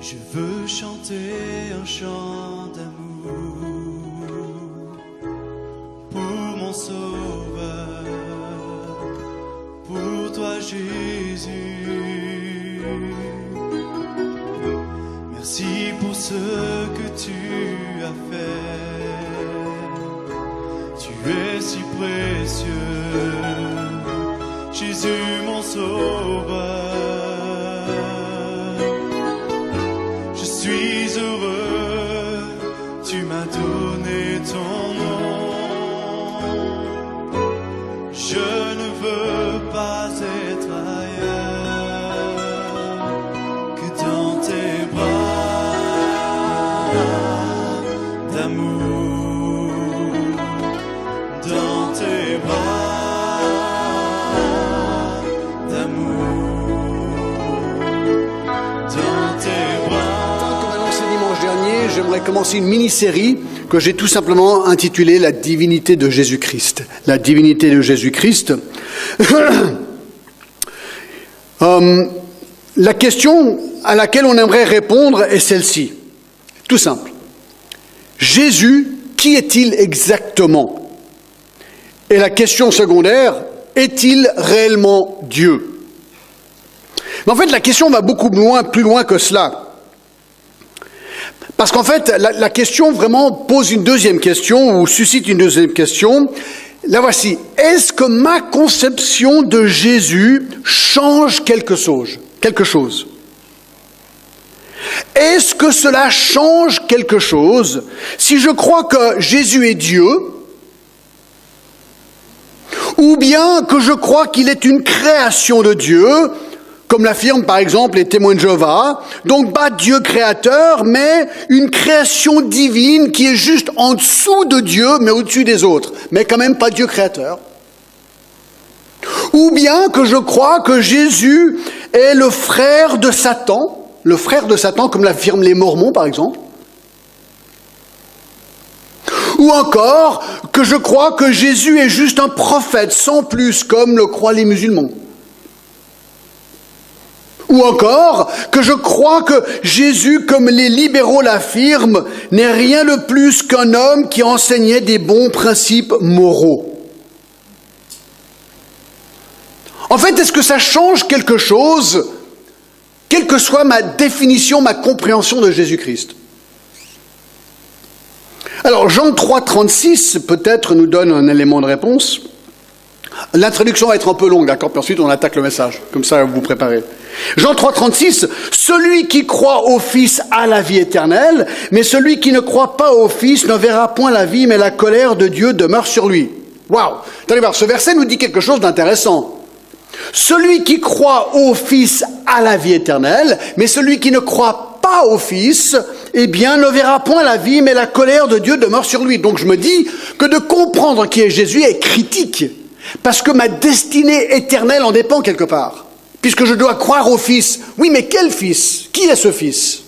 Je veux chanter un chant d'amour pour mon Sauveur, pour toi Jésus. Merci pour ce que tu as fait. Tu es si précieux, Jésus mon Sauveur. Je suis heureux, tu m'as donné ton nom. Je ne veux pas être ailleurs que dans tes bras d'amour, dans tes bras d'amour, dans tes bras. J'aimerais commencer une mini-série que j'ai tout simplement intitulée « La divinité de Jésus-Christ ». La divinité de Jésus-Christ. La question à laquelle on aimerait répondre est celle-ci. Tout simple. Jésus, qui est-il exactement? Et la question secondaire, est-il réellement Dieu? Mais en fait, la question va beaucoup plus loin que cela. Parce qu'en fait, la question vraiment pose une deuxième question, ou suscite une deuxième question. La voici. Est-ce que ma conception de Jésus change quelque chose? Est-ce que cela change quelque chose si je crois que Jésus est Dieu, ou bien que je crois qu'il est une création de Dieu, comme l'affirment par exemple les témoins de Jéhovah, donc pas Dieu créateur, mais une création divine qui est juste en dessous de Dieu, mais au-dessus des autres, mais quand même pas Dieu créateur. Ou bien que je crois que Jésus est le frère de Satan comme l'affirment les Mormons par exemple. Ou encore que je crois que Jésus est juste un prophète sans plus, comme le croient les musulmans. Ou encore, que je crois que Jésus, comme les libéraux l'affirment, n'est rien de plus qu'un homme qui enseignait des bons principes moraux. En fait, est-ce que ça change quelque chose, quelle que soit ma définition, ma compréhension de Jésus-Christ? Alors, Jean 3,36 peut-être nous donne un élément de réponse. L'introduction va être un peu longue, d'accord? Puis ensuite, on attaque le message. Comme ça, vous vous préparez. Jean 3,36, celui qui croit au Fils a la vie éternelle, mais celui qui ne croit pas au Fils ne verra point la vie, mais la colère de Dieu demeure sur lui. Waouh! Allez voir, ce verset nous dit quelque chose d'intéressant. Celui qui croit au Fils a la vie éternelle, mais celui qui ne croit pas au Fils, eh bien, ne verra point la vie, mais la colère de Dieu demeure sur lui. Donc je me dis que de comprendre qui est Jésus est critique, parce que ma destinée éternelle en dépend quelque part. Puisque je dois croire au Fils. Oui, mais quel Fils? Qui est ce Fils?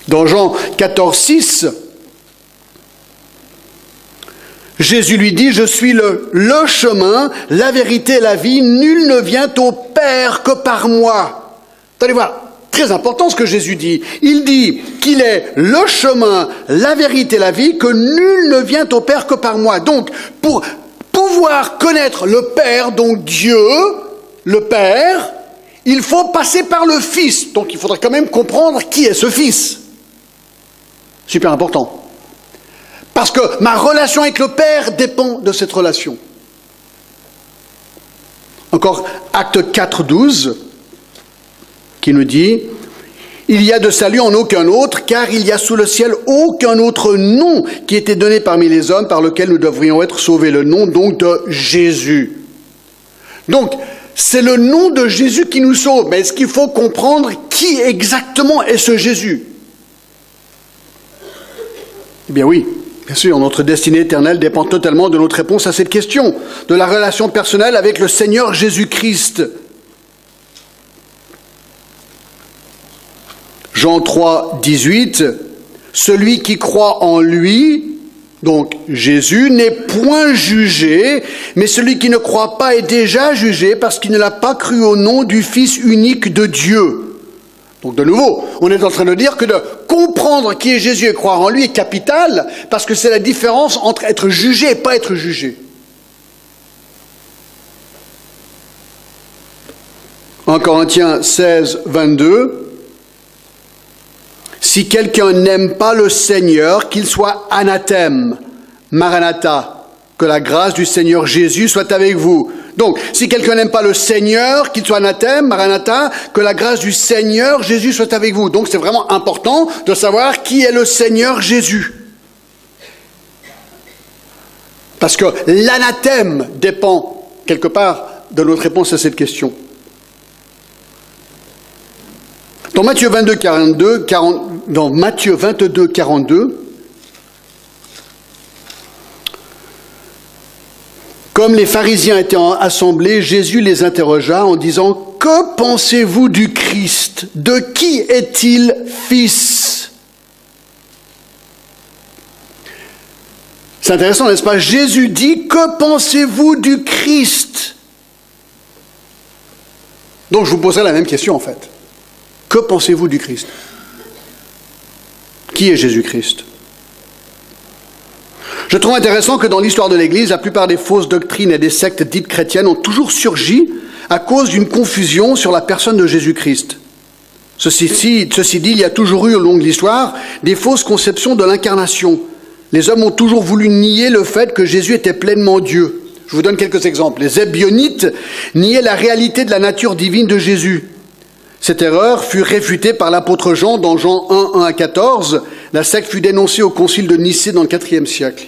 Dans Jean 14,6, Jésus lui dit, « Je suis le chemin, la vérité et la vie, nul ne vient au Père que par moi. » Allez voir, très important ce que Jésus dit. Il dit qu'il est le chemin, la vérité et la vie, que nul ne vient au Père que par moi. Donc, pour pouvoir connaître le Père, donc Dieu, le Père, il faut passer par le Fils. Donc il faudrait quand même comprendre qui est ce Fils. Super important. Parce que ma relation avec le Père dépend de cette relation. Encore Acte 4,12, qui nous dit « Il y a de salut en aucun autre, car il y a sous le ciel aucun autre nom qui était donné parmi les hommes par lequel nous devrions être sauvés. » Le nom donc de Jésus. Donc, c'est le nom de Jésus qui nous sauve. Mais est-ce qu'il faut comprendre qui exactement est ce Jésus? Eh bien oui, bien sûr, notre destinée éternelle dépend totalement de notre réponse à cette question, de la relation personnelle avec le Seigneur Jésus-Christ. Jean 3, 18, celui qui croit en lui Donc Jésus n'est point jugé, mais celui qui ne croit pas est déjà jugé parce qu'il ne l'a pas cru au nom du Fils unique de Dieu. Donc de nouveau, on est en train de dire que de comprendre qui est Jésus et croire en lui est capital, parce que c'est la différence entre être jugé et pas être jugé. En Corinthiens 16, 22, si quelqu'un n'aime pas le Seigneur, qu'il soit anathème, Maranatha, que la grâce du Seigneur Jésus soit avec vous. Donc, si quelqu'un n'aime pas le Seigneur, qu'il soit anathème, Maranatha, que la grâce du Seigneur Jésus soit avec vous. Donc, c'est vraiment important de savoir qui est le Seigneur Jésus. Parce que l'anathème dépend, quelque part, de notre réponse à cette question. Dans Matthieu 22, 42, comme les pharisiens étaient assemblés, Jésus les interrogea en disant « Que pensez-vous du Christ? De qui est-il fils ?» C'est intéressant, n'est-ce pas? Jésus dit « Que pensez-vous du Christ ?» Donc je vous poserai la même question en fait. Que pensez-vous du Christ? Qui est Jésus-Christ? Je trouve intéressant que dans l'histoire de l'Église, la plupart des fausses doctrines et des sectes dites chrétiennes ont toujours surgi à cause d'une confusion sur la personne de Jésus-Christ. Ceci dit, il y a toujours eu au long de l'histoire des fausses conceptions de l'incarnation. Les hommes ont toujours voulu nier le fait que Jésus était pleinement Dieu. Je vous donne quelques exemples. Les Ebionites niaient la réalité de la nature divine de Jésus. Cette erreur fut réfutée par l'apôtre Jean dans Jean 1, 1 à 14. La secte fut dénoncée au concile de Nicée dans le IVe siècle.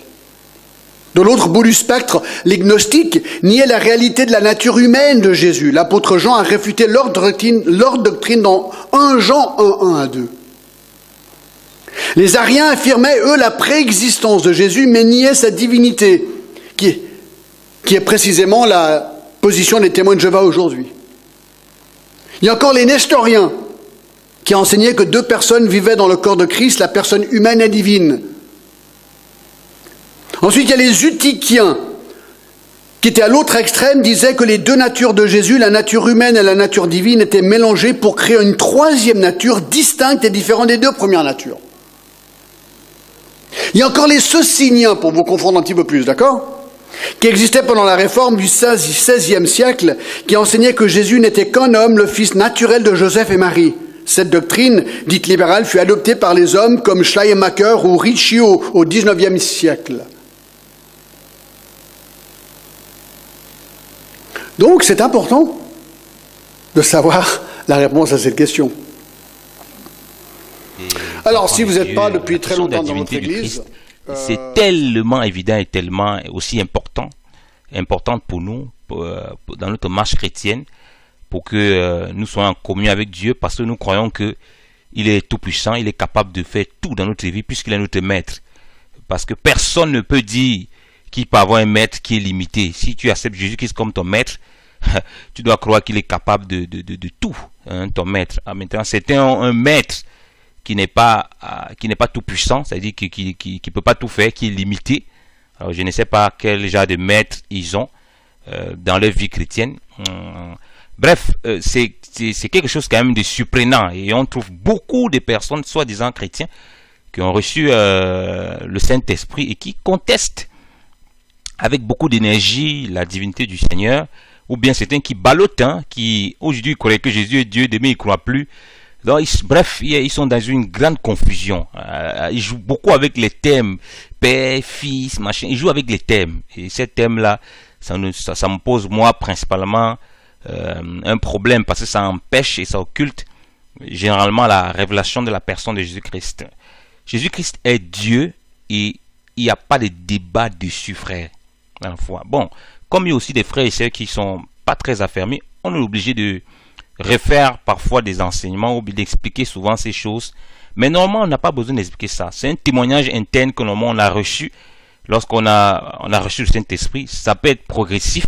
De l'autre bout du spectre, les gnostiques niaient la réalité de la nature humaine de Jésus. L'apôtre Jean a réfuté leur doctrine dans 1 Jean 1, 1 à 2. Les ariens affirmaient, eux, la préexistence de Jésus, mais niaient sa divinité, qui est précisément la position des témoins de Jéhovah aujourd'hui. Il y a encore les nestoriens qui enseignaient que deux personnes vivaient dans le corps de Christ, la personne humaine et divine. Ensuite, il y a les Eutychiens qui étaient à l'autre extrême, disaient que les deux natures de Jésus, la nature humaine et la nature divine, étaient mélangées pour créer une troisième nature distincte et différente des deux premières natures. Il y a encore les Sociniens, pour vous confondre un petit peu plus, d'accord ? Qui existait pendant la réforme du XVIe siècle, qui enseignait que Jésus n'était qu'un homme, le fils naturel de Joseph et Marie. Cette doctrine, dite libérale, fut adoptée par les hommes comme Schleiermacher ou Ricci au XIXe siècle. Donc, c'est important de savoir la réponse à cette question. Alors, si vous n'êtes pas depuis très longtemps dans notre Église... C'est tellement évident et tellement aussi importante pour nous, dans notre marche chrétienne, pour que nous soyons en communion avec Dieu, parce que nous croyons qu'il est tout puissant, il est capable de faire tout dans notre vie, puisqu'il est notre maître. Parce que personne ne peut dire qu'il peut avoir un maître qui est limité. Si tu acceptes Jésus-Christ comme ton maître, tu dois croire qu'il est capable de tout, hein, ton maître. Maintenant, c'est un maître qui n'est pas tout puissant, c'est-à-dire qui peut pas tout faire, qui est limité. Alors je ne sais pas quel genre de maître ils ont dans leur vie chrétienne. Bref, c'est quelque chose quand même de surprenant, et on trouve beaucoup de personnes soi-disant chrétiens qui ont reçu le Saint-Esprit et qui contestent avec beaucoup d'énergie la divinité du Seigneur, ou bien certains qui ballottent, hein, qui aujourd'hui croient que Jésus est Dieu, demain ils ne croient plus. Donc, bref, ils sont dans une grande confusion. Ils jouent beaucoup avec les thèmes Père, Fils, machin. Ils jouent avec les thèmes. Et ces thèmes-là, ça me pose, moi, principalement, un problème, parce que ça empêche et ça occulte généralement la révélation de la personne de Jésus-Christ. Jésus-Christ est Dieu et il n'y a pas de débat dessus, frère, dans la foi. Bon, comme il y a aussi des frères et sœurs qui ne sont pas très affermés, on est obligé de refaire parfois des enseignements ou d'expliquer souvent ces choses. Mais normalement, on n'a pas besoin d'expliquer ça. C'est un témoignage interne que normalement on a reçu lorsqu'on a reçu le Saint-Esprit. Ça peut être progressif.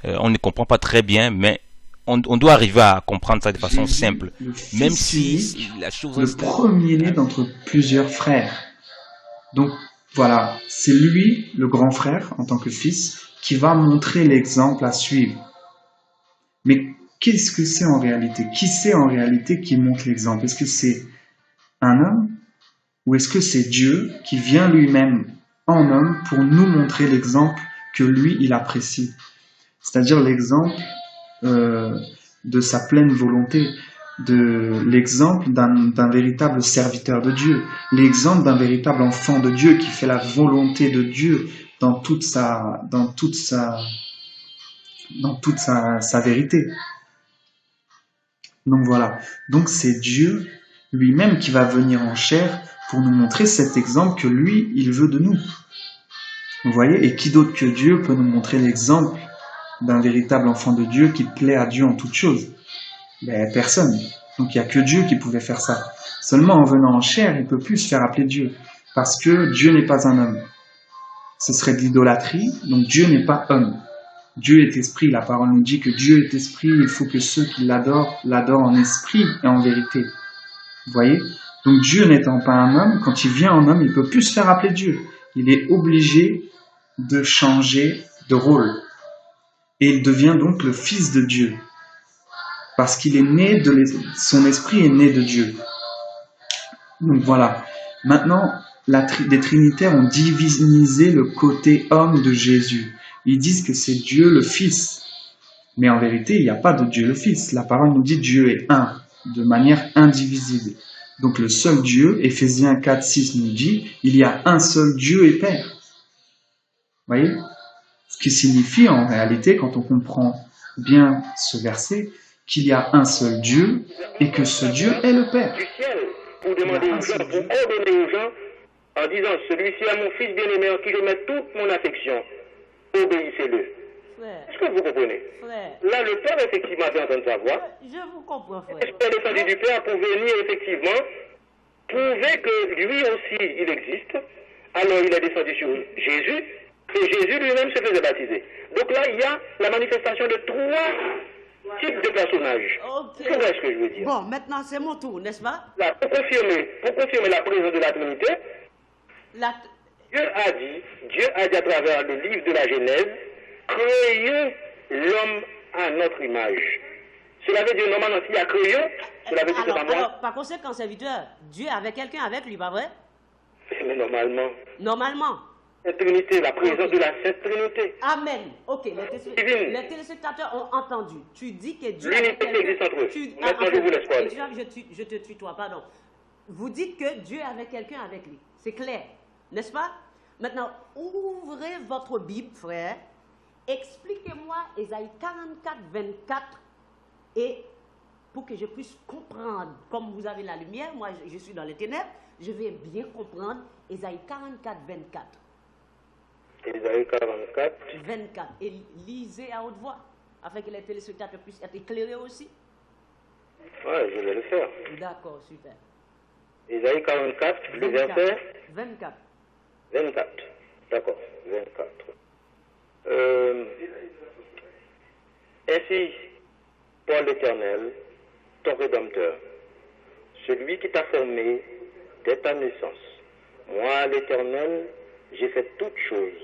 On ne comprend pas très bien, mais on doit arriver à comprendre ça de façon simple. Même si la chose le premier-né d'entre plusieurs frères. Donc, Voilà, c'est lui, le grand frère, en tant que fils, qui va montrer l'exemple à suivre. Mais qu'est-ce que c'est en réalité? Qui c'est en réalité qui montre l'exemple? Est-ce que c'est un homme ou est-ce que c'est Dieu qui vient lui-même en homme pour nous montrer l'exemple que lui, il apprécie? C'est-à-dire l'exemple de sa pleine volonté, de l'exemple d'un véritable serviteur de Dieu, l'exemple d'un véritable enfant de Dieu qui fait la volonté de Dieu dans toute sa vérité. Donc voilà, donc c'est Dieu lui-même qui va venir en chair pour nous montrer cet exemple que lui, il veut de nous. Vous voyez, et qui d'autre que Dieu peut nous montrer l'exemple d'un véritable enfant de Dieu qui plaît à Dieu en toutes choses? Ben, personne. Donc il n'y a que Dieu qui pouvait faire ça. Seulement en venant en chair, il ne peut plus se faire appeler Dieu, parce que Dieu n'est pas un homme. Ce serait de l'idolâtrie, donc Dieu n'est pas homme. Dieu est esprit, la parole nous dit que Dieu est esprit, il faut que ceux qui l'adorent, l'adorent en esprit et en vérité. Vous voyez? Donc Dieu n'étant pas un homme, quand il vient en homme, il ne peut plus se faire appeler Dieu. Il est obligé de changer de rôle. Et il devient donc le fils de Dieu. Parce qu'il est né son esprit est né de Dieu. Donc voilà. Maintenant, les Trinitaires ont divinisé le côté homme de Jésus. Ils disent que c'est Dieu le Fils. Mais en vérité, il n'y a pas de Dieu le Fils. La parole nous dit Dieu est un, de manière indivisible. Donc le seul Dieu, Éphésiens 4, 6 nous dit, il y a un seul Dieu et Père. Vous voyez? Ce qui signifie en réalité, quand on comprend bien ce verset, qu'il y a un seul Dieu et que ce Dieu est le Père. Du ciel, pour demander aux gens, pour ordonner aux gens, en disant, celui-ci est mon fils bien-aimé en qui je mets toute mon affection, obéissez-le. Frère, Est-ce que vous comprenez? frère, Là, le Père, effectivement, est en train de savoir. je vous comprends, frère. Le Père descendu du Père pour venir, effectivement, prouver que lui aussi, il existe. Alors, il est descendu sur Jésus, et Jésus lui-même se faisait baptiser. Donc là, il y a la manifestation de trois types de personnages. Ok. C'est vrai ce que je veux dire. Bon, maintenant c'est mon tour, n'est-ce pas? Là, pour confirmer la présence de la Trinité, La- Dieu a dit à travers le livre de la Genèse, créons l'homme à notre image. Cela veut dire, normalement, s'il y a créons, cela veut dire que c'est pas moi. alors, par conséquent, serviteur, Dieu avait quelqu'un avec lui, pas vrai? Mais normalement, Normalement. la Trinité, la présence de la Sainte Trinité. Amen. Ok, Divine. les téléspectateurs ont entendu. Tu dis que Dieu L'unité avait quelqu'un. qui existe entre eux. Maintenant, je vous laisse parler. Je te tutoie, pardon. Vous dites que Dieu avait quelqu'un avec lui. C'est clair, n'est-ce pas? Maintenant, ouvrez votre Bible, frère. Expliquez-moi Ésaïe 44, 24 et pour que je puisse comprendre, comme vous avez la lumière, moi je suis dans les ténèbres, je vais bien comprendre Ésaïe 44, 24. Ésaïe 44. 24. Et lisez à haute voix, afin que les téléspectateurs puissent être éclairés aussi. Ouais, je vais le faire. D'accord, super. Ésaïe 44, le verset 24. 24. D'accord, 24. Ainsi, toi l'Éternel, ton Rédempteur, celui qui t'a formé dès ta naissance. Moi, l'Éternel, j'ai fait toutes choses.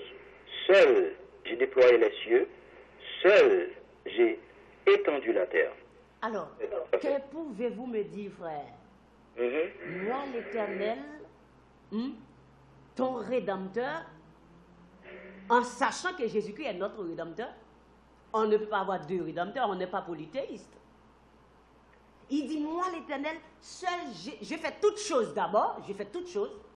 Seul, j'ai déployé les cieux. Seul, j'ai étendu la terre. Alors, que pouvez-vous me dire, frère? Moi, l'Éternel, ton Rédempteur, en sachant que Jésus-Christ est notre Rédempteur, on ne peut pas avoir deux Rédempteurs, on n'est pas polythéiste. Il dit, moi, l'Éternel, seul, j'ai fait toutes choses d'abord, j'ai fait toutes choses.